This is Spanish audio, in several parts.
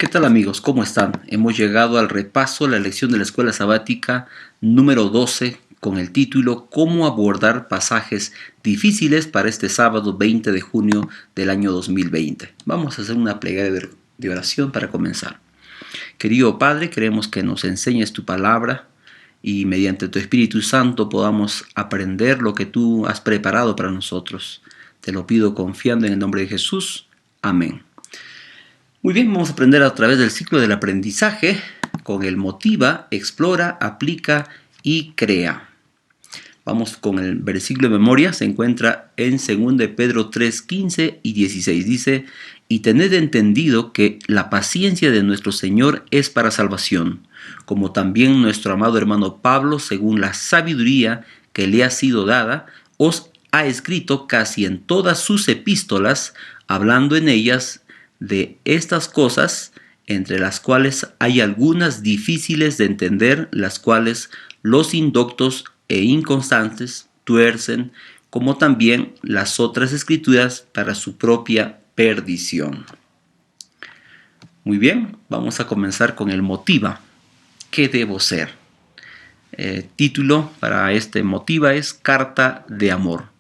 ¿Qué tal amigos? ¿Cómo están? Hemos llegado al repaso, la lección de la escuela sabática número 12 con el título ¿Cómo abordar pasajes difíciles para este sábado 20 de junio del año 2020? Vamos a hacer una plegaria de oración para comenzar. Querido Padre, queremos que nos enseñes tu palabra y mediante tu Espíritu Santo podamos aprender lo que tú has preparado para nosotros. Te lo pido confiando en el nombre de Jesús. Amén. Muy bien, vamos a aprender a través del ciclo del aprendizaje con el motiva, explora, aplica y crea. Vamos con el versículo de memoria, se encuentra en 2 de Pedro 3, 15 y 16. Dice, y tened entendido que la paciencia de nuestro Señor es para salvación, como también nuestro amado hermano Pablo, según la sabiduría que le ha sido dada, os ha escrito casi en todas sus epístolas, hablando en ellas de estas cosas, entre las cuales hay algunas difíciles de entender, las cuales los indoctos e inconstantes tuercen, como también las otras escrituras para su propia perdición. Muy bien, vamos a comenzar con el motiva. ¿Qué debo ser? Título para este motiva es Carta de Amor.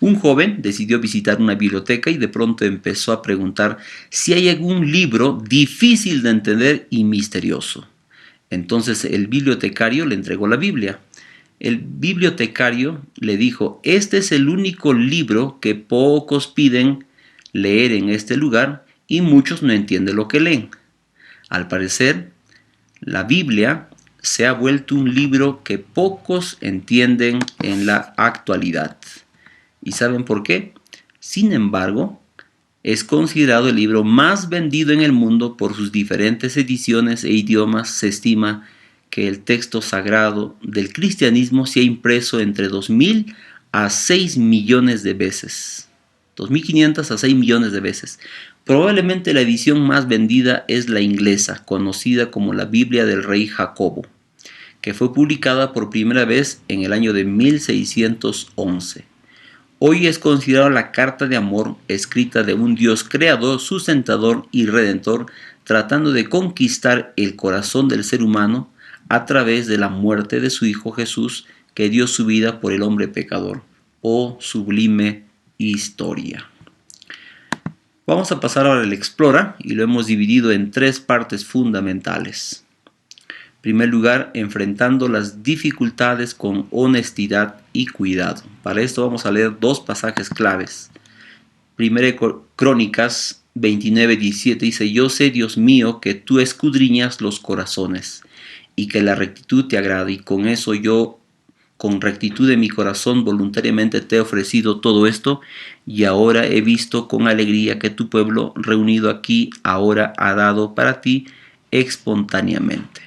Un joven decidió visitar una biblioteca y de pronto empezó a preguntar si hay algún libro difícil de entender y misterioso. Entonces el bibliotecario le entregó la Biblia. El bibliotecario le dijo, este es el único libro que pocos piden leer en este lugar y muchos no entienden lo que leen. Al parecer, la Biblia se ha vuelto un libro que pocos entienden en la actualidad. ¿Y saben por qué? Sin embargo, es considerado el libro más vendido en el mundo por sus diferentes ediciones e idiomas. Se estima que el texto sagrado del cristianismo se ha impreso entre 2.000 a 6 millones de veces. 2.500 a 6 millones de veces. Probablemente la edición más vendida es la inglesa, conocida como la Biblia del Rey Jacobo, que fue publicada por primera vez en el año de 1611. Hoy es considerada la carta de amor escrita de un Dios creador, sustentador y redentor, tratando de conquistar el corazón del ser humano a través de la muerte de su Hijo Jesús, que dio su vida por el hombre pecador. Oh sublime historia. Vamos a pasar ahora al Explora y lo hemos dividido en 3 partes fundamentales. En primer lugar, enfrentando las dificultades con honestidad y cuidado. Para esto vamos a leer 2 pasajes claves. Primera Crónicas 29:17 dice, yo sé, Dios mío, que tú escudriñas los corazones y que la rectitud te agrada, y con eso yo, con rectitud de mi corazón, voluntariamente te he ofrecido todo esto, y ahora he visto con alegría que tu pueblo reunido aquí ahora ha dado para ti espontáneamente.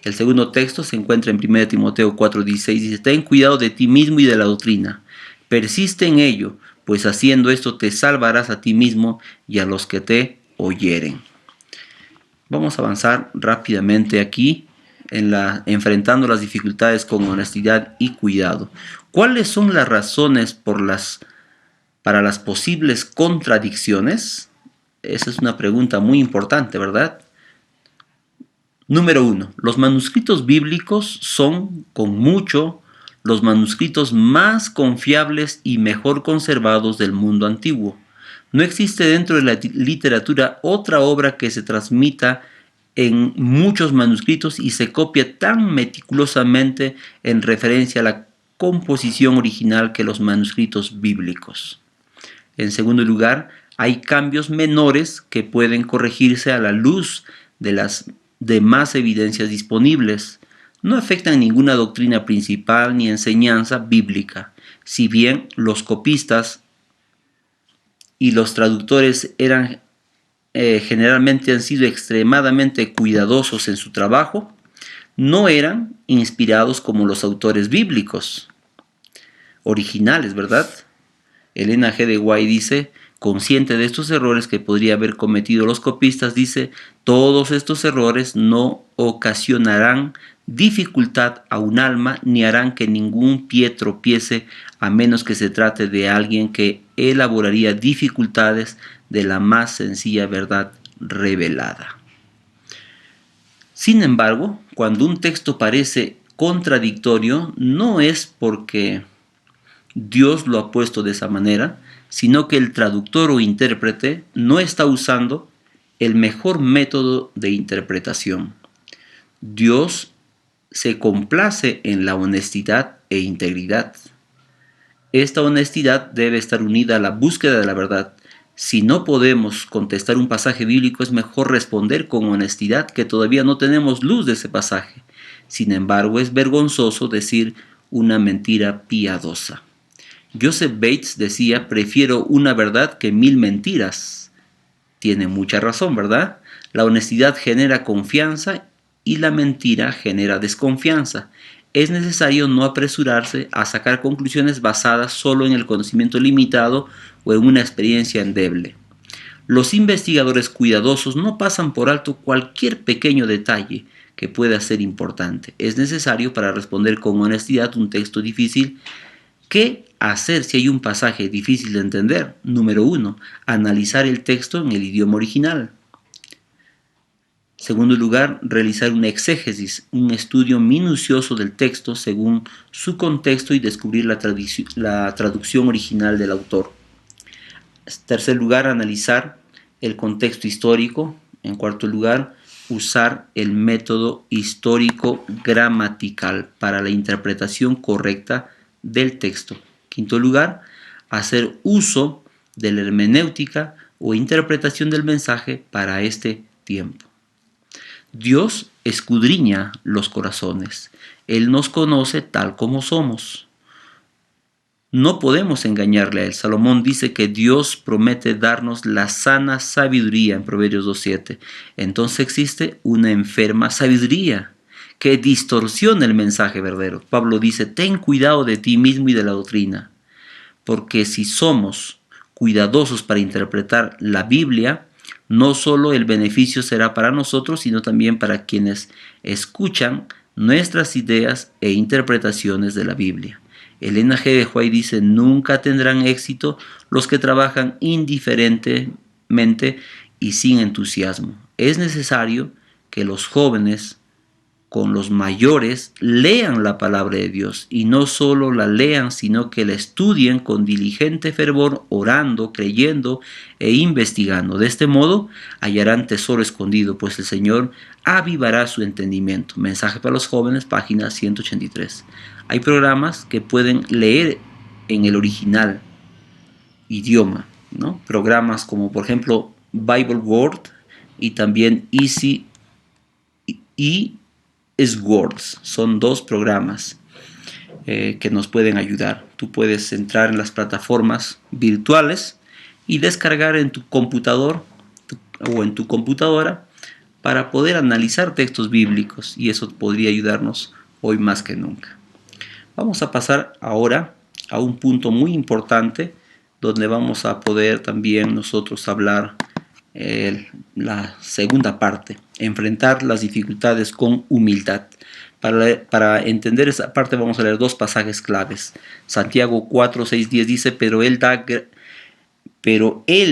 El segundo texto se encuentra en 1 Timoteo 4:16, dice, ten cuidado de ti mismo y de la doctrina, persiste en ello, pues haciendo esto te salvarás a ti mismo y a los que te oyeren. Vamos a avanzar rápidamente aquí, enfrentando las dificultades con honestidad y cuidado. ¿Cuáles son las razones para las posibles contradicciones? Esa es una pregunta muy importante, ¿verdad? Número 1. Los manuscritos bíblicos son, con mucho, los manuscritos más confiables y mejor conservados del mundo antiguo. No existe dentro de la literatura otra obra que se transmita en muchos manuscritos y se copia tan meticulosamente en referencia a la composición original que los manuscritos bíblicos. En segundo lugar, hay cambios menores que pueden corregirse a la luz de las demás evidencias disponibles. No afectan ninguna doctrina principal ni enseñanza bíblica. Si bien los copistas y los traductores generalmente han sido extremadamente cuidadosos en su trabajo, no eran inspirados como los autores bíblicos originales, ¿verdad? Elena G. de White dice, consciente de estos errores que podría haber cometido los copistas, dice, todos estos errores no ocasionarán dificultad a un alma ni harán que ningún pie tropiece, a menos que se trate de alguien que elaboraría dificultades de la más sencilla verdad revelada. Sin embargo, cuando un texto parece contradictorio, no es porque Dios lo ha puesto de esa manera, sino que el traductor o intérprete no está usando el mejor método de interpretación. Dios se complace en la honestidad e integridad. Esta honestidad debe estar unida a la búsqueda de la verdad. Si no podemos contestar un pasaje bíblico, es mejor responder con honestidad que todavía no tenemos luz de ese pasaje. Sin embargo, es vergonzoso decir una mentira piadosa. Joseph Bates decía: prefiero una verdad que 1000 mentiras. Tiene mucha razón, ¿verdad? La honestidad genera confianza y la mentira genera desconfianza. Es necesario no apresurarse a sacar conclusiones basadas solo en el conocimiento limitado o en una experiencia endeble. Los investigadores cuidadosos no pasan por alto cualquier pequeño detalle que pueda ser importante. Es necesario, para responder con honestidad un texto difícil, ¿qué hacer si hay un pasaje difícil de entender? Número 1. Analizar el texto en el idioma original. Segundo lugar, realizar una exégesis, un estudio minucioso del texto según su contexto y descubrir la traducción original del autor. Tercer lugar, analizar el contexto histórico. En cuarto lugar, usar el método histórico gramatical para la interpretación correcta del texto. Quinto lugar, hacer uso de la hermenéutica o interpretación del mensaje para este tiempo. Dios escudriña los corazones. Él nos conoce tal como somos. No podemos engañarle a él. Salomón dice que Dios promete darnos la sana sabiduría en Proverbios 2:7. Entonces existe una enferma sabiduría que distorsiona el mensaje verdadero. Pablo dice: ten cuidado de ti mismo y de la doctrina, porque si somos cuidadosos para interpretar la Biblia, no solo el beneficio será para nosotros, sino también para quienes escuchan nuestras ideas e interpretaciones de la Biblia. Elena G. de White dice: nunca tendrán éxito los que trabajan indiferentemente y sin entusiasmo. Es necesario que los jóvenes con los mayores lean la palabra de Dios, y no solo la lean, sino que la estudien con diligente fervor, orando, creyendo e investigando. De este modo hallarán tesoro escondido, pues el Señor avivará su entendimiento. Mensaje para los jóvenes, página 183. Hay programas que pueden leer en el original idioma, ¿no? Programas como, por ejemplo, Bible Word y también Easy y Words. Son dos programas que nos pueden ayudar. Tú puedes entrar en las plataformas virtuales y descargar en tu computador o en tu computadora para poder analizar textos bíblicos, y eso podría ayudarnos hoy más que nunca. Vamos a pasar ahora a un punto muy importante donde vamos a poder también nosotros hablar la segunda parte: enfrentar las dificultades con humildad. Para entender esa parte vamos a leer dos pasajes claves. Santiago 4, 6, 10 dice: pero él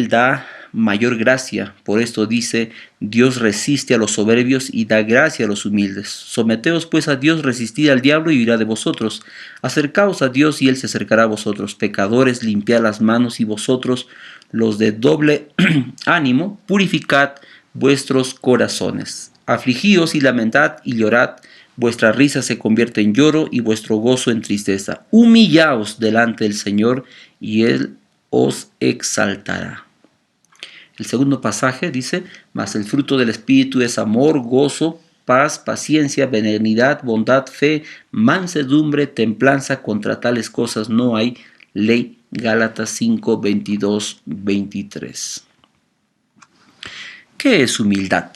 da mayor gracia. Por esto dice: Dios resiste a los soberbios y da gracia a los humildes. Someteos pues a Dios, resistid al diablo y huirá de vosotros. Acercaos a Dios y él se acercará a vosotros. Pecadores, limpiad las manos, y vosotros, los de doble ánimo, purificad vuestros corazones. Afligíos y lamentad y llorad. Vuestra risa se convierte en lloro y vuestro gozo en tristeza. Humillaos delante del Señor y él os exaltará. El segundo pasaje dice: mas el fruto del Espíritu es amor, gozo, paz, paciencia, benignidad, bondad, fe, mansedumbre, templanza. Contra tales cosas no hay ley. Gálatas 5, 22, 23. ¿Qué es humildad?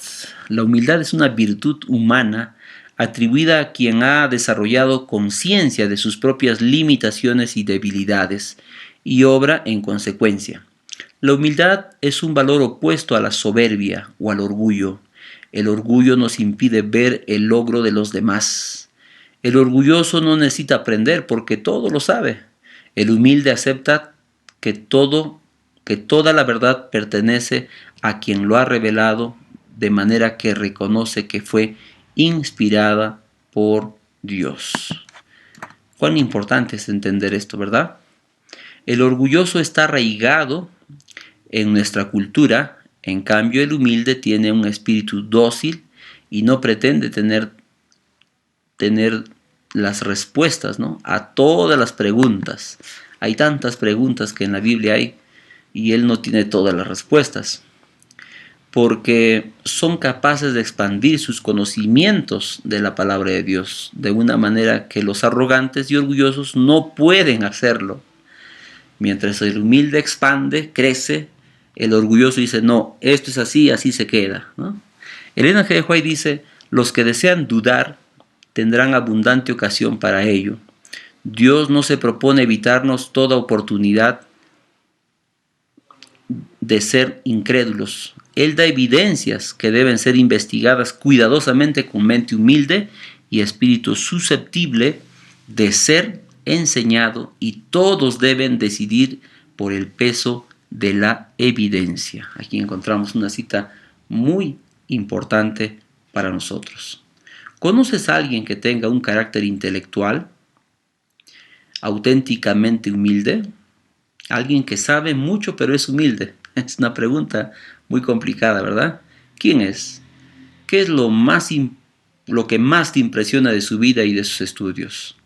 La humildad es una virtud humana atribuida a quien ha desarrollado conciencia de sus propias limitaciones y debilidades y obra en consecuencia. La humildad es un valor opuesto a la soberbia o al orgullo. El orgullo nos impide ver el logro de los demás. El orgulloso no necesita aprender porque todo lo sabe. El humilde acepta que toda la verdad pertenece a quien lo ha revelado, de manera que reconoce que fue inspirada por Dios. Cuán importante es entender esto, ¿verdad? El orgulloso está arraigado en nuestra cultura, en cambio el humilde tiene un espíritu dócil y no pretende tener las respuestas, ¿no?, a todas las preguntas. Hay tantas preguntas que en la Biblia hay y él no tiene todas las respuestas, porque son capaces de expandir sus conocimientos de la palabra de Dios de una manera que los arrogantes y orgullosos no pueden hacerlo. Mientras el humilde expande, crece, el orgulloso dice, no, esto es así, así se queda, ¿no? Elena G. de White dice, los que desean dudar tendrán abundante ocasión para ello. Dios no se propone evitarnos toda oportunidad de ser incrédulos. Él da evidencias que deben ser investigadas cuidadosamente con mente humilde y espíritu susceptible de ser enseñado, y todos deben decidir por el peso de la evidencia. Aquí encontramos una cita muy importante para nosotros. ¿Conoces a alguien que tenga un carácter intelectual auténticamente humilde? Alguien que sabe mucho pero es humilde. Es una pregunta muy complicada, ¿verdad? ¿Quién es? ¿Qué es lo que más te impresiona de su vida y de sus estudios?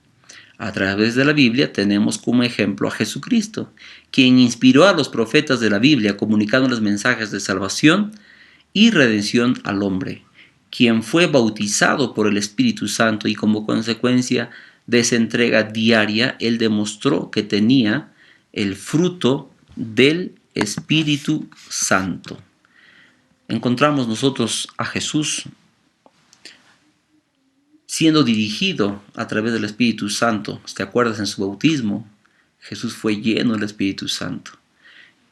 A través de la Biblia tenemos como ejemplo a Jesucristo, quien inspiró a los profetas de la Biblia comunicando los mensajes de salvación y redención al hombre, quien fue bautizado por el Espíritu Santo, y como consecuencia de esa entrega diaria, él demostró que tenía el fruto del Espíritu Santo. Encontramos nosotros a Jesús siendo dirigido a través del Espíritu Santo. ¿Te acuerdas? En su bautismo, Jesús fue lleno del Espíritu Santo,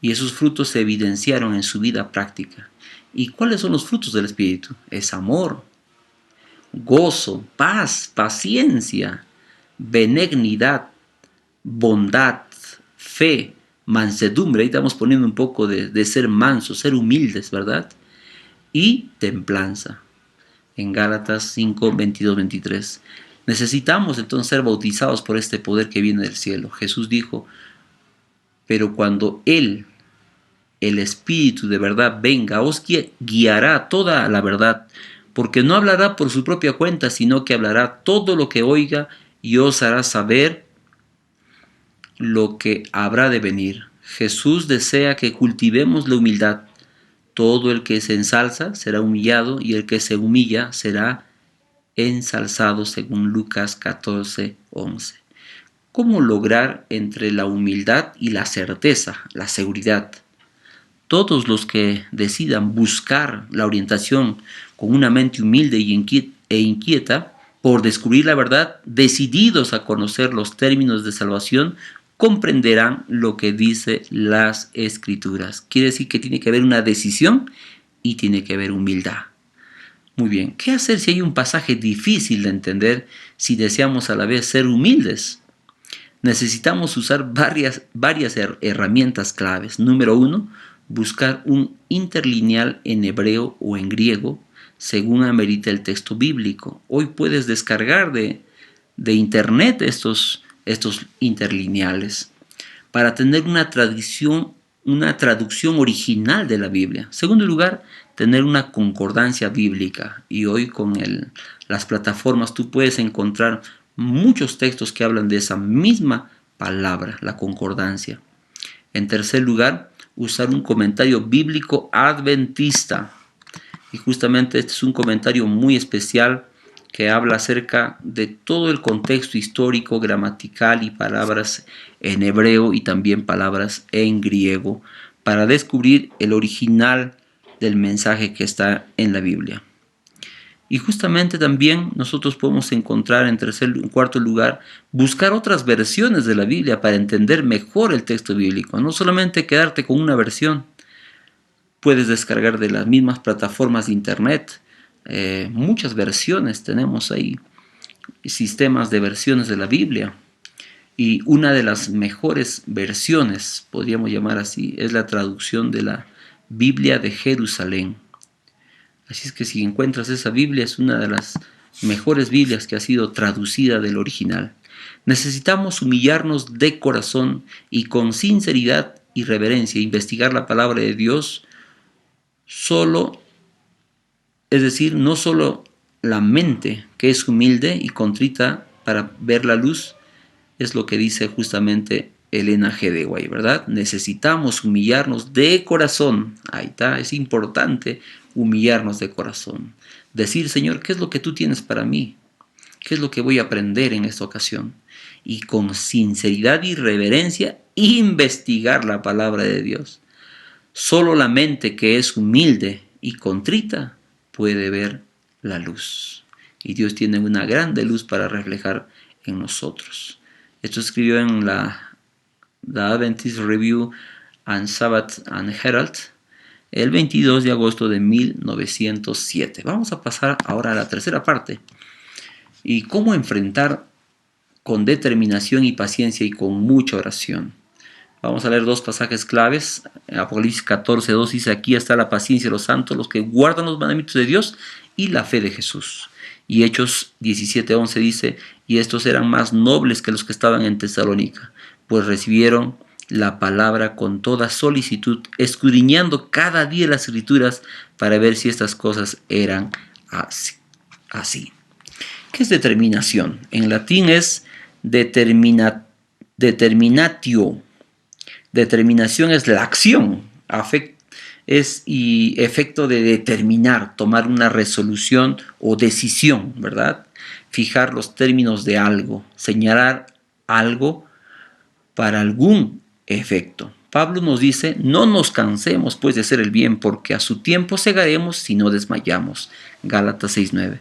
y esos frutos se evidenciaron en su vida práctica. ¿Y cuáles son los frutos del Espíritu? Es amor, gozo, paz, paciencia, benignidad, bondad, fe, mansedumbre. Ahí estamos poniendo un poco de ser mansos, ser humildes, ¿verdad? Y templanza, en Gálatas 5, 22, 23. Necesitamos entonces ser bautizados por este poder que viene del cielo. Jesús dijo, pero cuando Él, el Espíritu de verdad, venga, os guiará toda la verdad, porque no hablará por su propia cuenta, sino que hablará todo lo que oiga y os hará saber lo que habrá de venir. Jesús desea que cultivemos la humildad. Todo el que se ensalza será humillado, y el que se humilla será ensalzado, según Lucas 14, 11. ¿Cómo lograr entre la humildad y la certeza, la seguridad? Todos los que decidan buscar la orientación con una mente humilde e inquieta por descubrir la verdad, decididos a conocer los términos de salvación, comprenderán lo que dice las Escrituras. Quiere decir que tiene que haber una decisión y tiene que haber humildad. Muy bien, ¿qué hacer si hay un pasaje difícil de entender, si deseamos a la vez ser humildes? Necesitamos usar varias herramientas claves. Número 1, buscar un interlineal en hebreo o en griego, según amerita el texto bíblico. Hoy puedes descargar de internet estos interlineales para tener una traducción original de la Biblia. Segundo lugar, tener una concordancia bíblica. Y hoy con las plataformas tú puedes encontrar muchos textos que hablan de esa misma palabra, la concordancia. En tercer lugar, usar un comentario bíblico adventista. Y justamente este es un comentario muy especial que habla acerca de todo el contexto histórico, gramatical y palabras en hebreo y también palabras en griego, para descubrir el original del mensaje que está en la Biblia. Y justamente también nosotros podemos encontrar en cuarto lugar, buscar otras versiones de la Biblia para entender mejor el texto bíblico. No solamente quedarte con una versión. Puedes descargar de las mismas plataformas de internet. Muchas versiones tenemos ahí, sistemas de versiones de la Biblia. Y una de las mejores versiones, podríamos llamar así, es la traducción de la Biblia de Jerusalén. Así es que si encuentras esa Biblia, es una de las mejores Biblias que ha sido traducida del original. Necesitamos humillarnos de corazón y con sinceridad y reverencia investigar la palabra de Dios solo, es decir, no solo la mente que es humilde y contrita para ver la luz, es lo que dice justamente Elena G. de White, ¿verdad? Necesitamos humillarnos de corazón. Ahí está, es importante humillarnos de corazón. Decir, Señor, ¿qué es lo que tú tienes para mí? ¿Qué es lo que voy a aprender en esta ocasión? Y con sinceridad y reverencia investigar la palabra de Dios. Solo la mente que es humilde y contrita puede ver la luz. Y Dios tiene una grande luz para reflejar en nosotros. Esto escribió en la The Adventist Review and Sabbath and Herald el 22 de agosto de 1907. Vamos a pasar ahora a la tercera parte. Y cómo enfrentar con determinación y paciencia y con mucha oración. Vamos a leer dos pasajes claves. Apocalipsis 14:2 dice: aquí está la paciencia de los santos, los que guardan los mandamientos de Dios y la fe de Jesús. Y Hechos 17:11 dice: y estos eran más nobles que los que estaban en Tesalónica, pues recibieron la palabra con toda solicitud, escudriñando cada día las escrituras para ver si estas cosas eran así. ¿Qué es determinación? En latín es determinatio. Determinación es la acción, y efecto de determinar, tomar una resolución o decisión, ¿verdad? Fijar los términos de algo, señalar algo para algún efecto. Pablo nos dice: no nos cansemos pues de hacer el bien, porque a su tiempo segaremos si no desmayamos. Gálatas 6:9.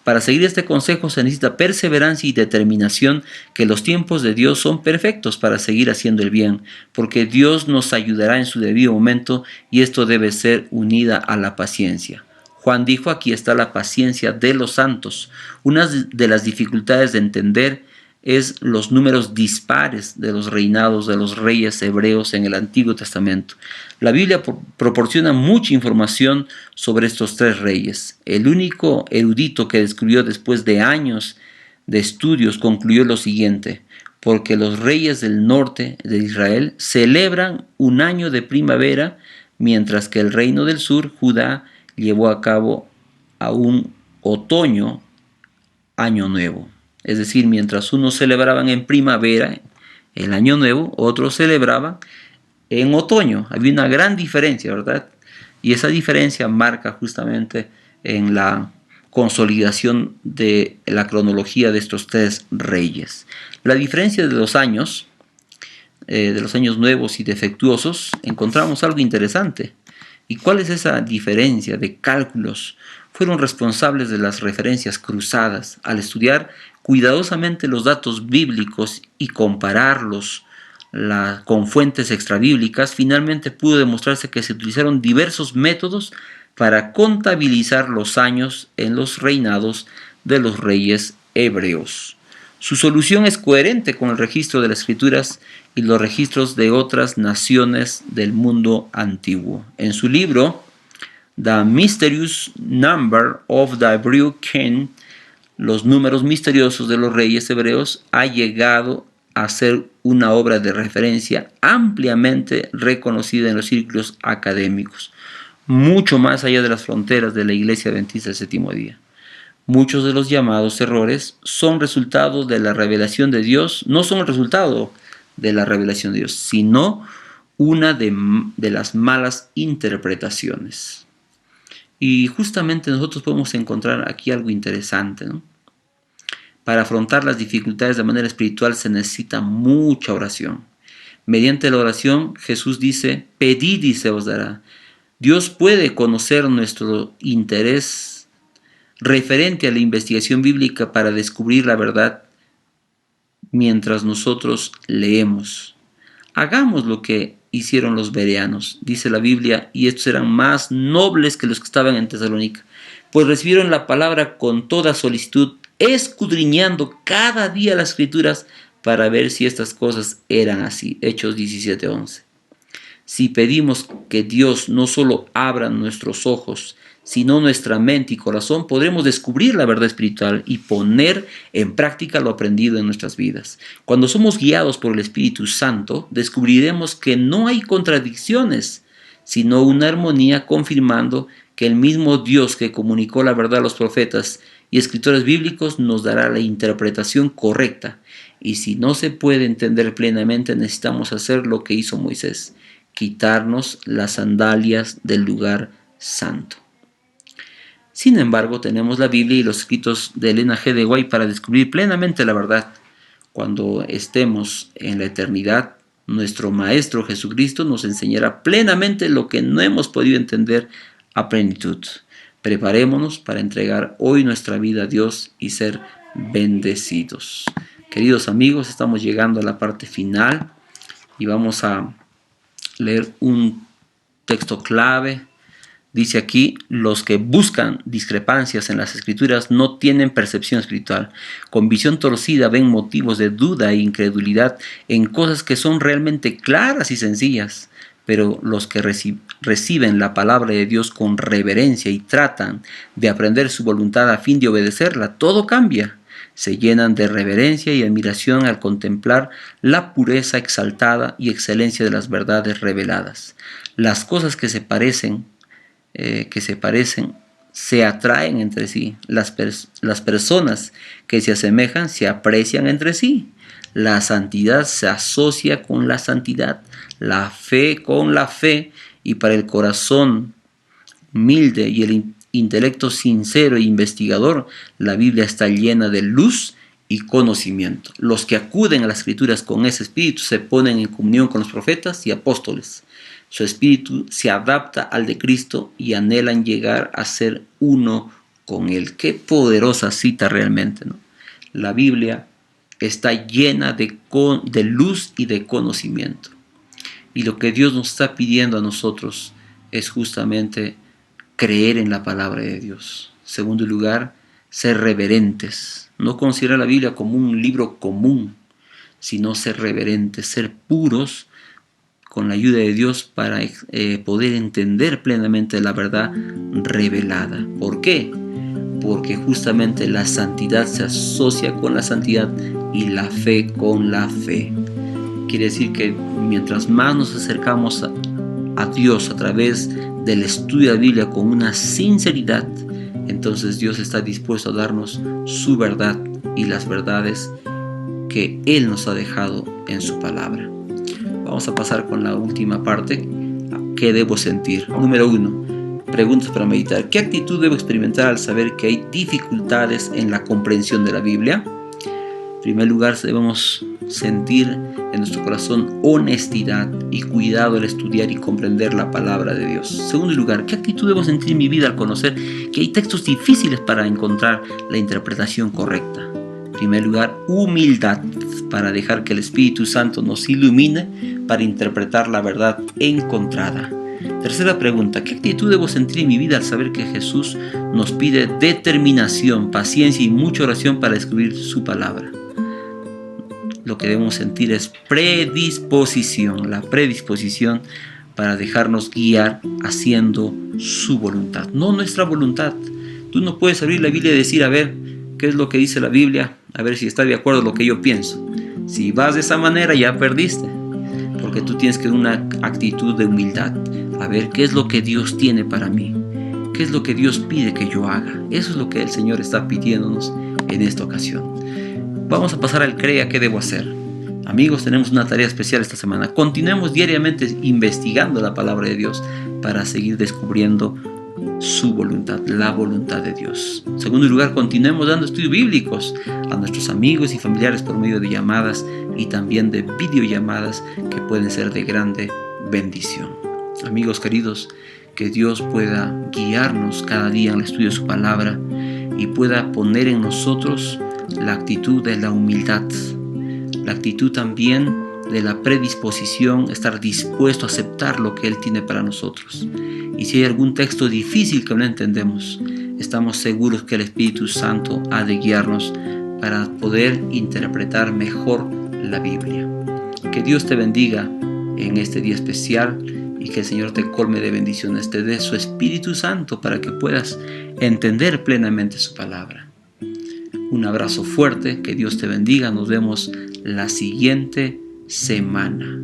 Para seguir este consejo se necesita perseverancia y determinación, que los tiempos de Dios son perfectos para seguir haciendo el bien, porque Dios nos ayudará en su debido momento, y esto debe ser unida a la paciencia. Juan dijo: aquí está la paciencia de los santos. Una de las dificultades de entender es los números dispares de los reinados de los reyes hebreos en el Antiguo Testamento. La Biblia proporciona mucha información sobre estos tres reyes. El único erudito que descubrió después de años de estudios concluyó lo siguiente: porque los reyes del norte de Israel celebran un año de primavera, mientras que el reino del sur, Judá, llevó a cabo a un otoño, año nuevo. Es decir, mientras unos celebraban en primavera el año nuevo, otros celebraban en otoño. Había una gran diferencia, ¿verdad? Y esa diferencia marca justamente en la consolidación de la cronología de estos tres reyes. La diferencia de los años nuevos y defectuosos, encontramos algo interesante. ¿Y cuál es esa diferencia de cálculos? Fueron responsables de las referencias cruzadas. Al estudiar cuidadosamente los datos bíblicos y compararlos con fuentes extrabíblicas, finalmente pudo demostrarse que se utilizaron diversos métodos para contabilizar los años en los reinados de los reyes hebreos. Su solución es coherente con el registro de las Escrituras y los registros de otras naciones del mundo antiguo. En su libro The Mysterious Number of the Hebrew King, los números misteriosos de los reyes hebreos, ha llegado a ser una obra de referencia ampliamente reconocida en los círculos académicos, mucho más allá de las fronteras de la Iglesia Adventista del Séptimo Día. Muchos de los llamados errores son resultado de la revelación de Dios, no son el resultado de la revelación de Dios, sino una de las malas interpretaciones. Y justamente nosotros podemos encontrar aquí algo interesante, ¿no? Para afrontar las dificultades de manera espiritual se necesita mucha oración. Mediante la oración, Jesús dice: pedid y se os dará. Dios puede conocer nuestro interés referente a la investigación bíblica para descubrir la verdad mientras nosotros leemos. Hagamos lo que hicieron los bereanos, dice la Biblia, y estos eran más nobles que los que estaban en Tesalónica, pues recibieron la palabra con toda solicitud, escudriñando cada día las Escrituras para ver si estas cosas eran así. Hechos 17:11. Si pedimos que Dios no solo abra nuestros ojos, sino nuestra mente y corazón, podremos descubrir la verdad espiritual y poner en práctica lo aprendido en nuestras vidas. Cuando somos guiados por el Espíritu Santo, descubriremos que no hay contradicciones, sino una armonía, confirmando que el mismo Dios que comunicó la verdad a los profetas y escritores bíblicos nos dará la interpretación correcta. Y si no se puede entender plenamente, necesitamos hacer lo que hizo Moisés: quitarnos las sandalias del lugar santo. Sin embargo, tenemos la Biblia y los escritos de Elena G. de White para descubrir plenamente la verdad. Cuando estemos en la eternidad, nuestro Maestro Jesucristo nos enseñará plenamente lo que no hemos podido entender a plenitud. Preparémonos para entregar hoy nuestra vida a Dios y ser bendecidos. Queridos amigos, estamos llegando a la parte final y vamos a leer un texto clave. Dice aquí: los que buscan discrepancias en las escrituras no tienen percepción espiritual. Con visión torcida ven motivos de duda e incredulidad en cosas que son realmente claras y sencillas. Pero los que reciben la palabra de Dios con reverencia y tratan de aprender su voluntad a fin de obedecerla, todo cambia. Se llenan de reverencia y admiración al contemplar la pureza exaltada y excelencia de las verdades reveladas. Las cosas que se parecen se atraen entre sí. Las personas que se asemejan se aprecian entre sí. La santidad se asocia con la santidad, la fe con la fe, y para el corazón humilde y el intelecto sincero e investigador, la Biblia está llena de luz y conocimiento. Los que acuden a las escrituras con ese espíritu se ponen en comunión con los profetas y apóstoles. Su espíritu se adapta al de Cristo y anhelan llegar a ser uno con Él. Qué poderosa cita realmente, ¿no? La Biblia está llena de luz y de conocimiento. Y lo que Dios nos está pidiendo a nosotros es justamente creer en la palabra de Dios. En segundo lugar, ser reverentes. No considerar la Biblia como un libro común, sino ser reverentes, ser puros con la ayuda de Dios para poder entender plenamente la verdad revelada. ¿Por qué? Porque justamente la santidad se asocia con la santidad y la fe con la fe. Quiere decir que mientras más nos acercamos a Dios a través del estudio de la Biblia con una sinceridad, entonces Dios está dispuesto a darnos su verdad y las verdades que Él nos ha dejado en su palabra. Vamos a pasar con la última parte. ¿Qué debo sentir? Número 1. Preguntas para meditar. ¿Qué actitud debo experimentar al saber que hay dificultades en la comprensión de la Biblia? En primer lugar, debemos sentir en nuestro corazón honestidad y cuidado al estudiar y comprender la palabra de Dios. En segundo lugar, ¿qué actitud debo sentir en mi vida al conocer que hay textos difíciles para encontrar la interpretación correcta? En primer lugar, humildad para dejar que el Espíritu Santo nos ilumine para interpretar la verdad encontrada. Tercera pregunta: ¿qué actitud debo sentir en mi vida al saber que Jesús nos pide determinación, paciencia y mucha oración para descubrir su palabra? Lo que debemos sentir es predisposición, la predisposición para dejarnos guiar haciendo su voluntad, no nuestra voluntad. Tú no puedes abrir la Biblia y decir: a ver, ¿qué es lo que dice la Biblia? A ver si está de acuerdo con lo que yo pienso. Si vas de esa manera, ya perdiste, porque tú tienes que tener una actitud de humildad. A ver, ¿qué es lo que Dios tiene para mí? ¿Qué es lo que Dios pide que yo haga? Eso es lo que el Señor está pidiéndonos en esta ocasión. Vamos a pasar al crea, ¿qué debo hacer? Amigos, tenemos una tarea especial esta semana. Continuemos diariamente investigando la palabra de Dios para seguir descubriendo su voluntad, la voluntad de Dios. En segundo lugar, continuemos dando estudios bíblicos a nuestros amigos y familiares por medio de llamadas y también de videollamadas que pueden ser de grande bendición. Amigos queridos, que Dios pueda guiarnos cada día en el estudio de su palabra y pueda poner en nosotros la actitud de la humildad, la actitud también de la predisposición, estar dispuesto a aceptar lo que Él tiene para nosotros. Y si hay algún texto difícil que no entendemos, estamos seguros que el Espíritu Santo ha de guiarnos para poder interpretar mejor la Biblia. Que Dios te bendiga en este día especial y que el Señor te colme de bendiciones, te dé su Espíritu Santo para que puedas entender plenamente su palabra. Un abrazo fuerte, que Dios te bendiga, nos vemos la siguiente semana.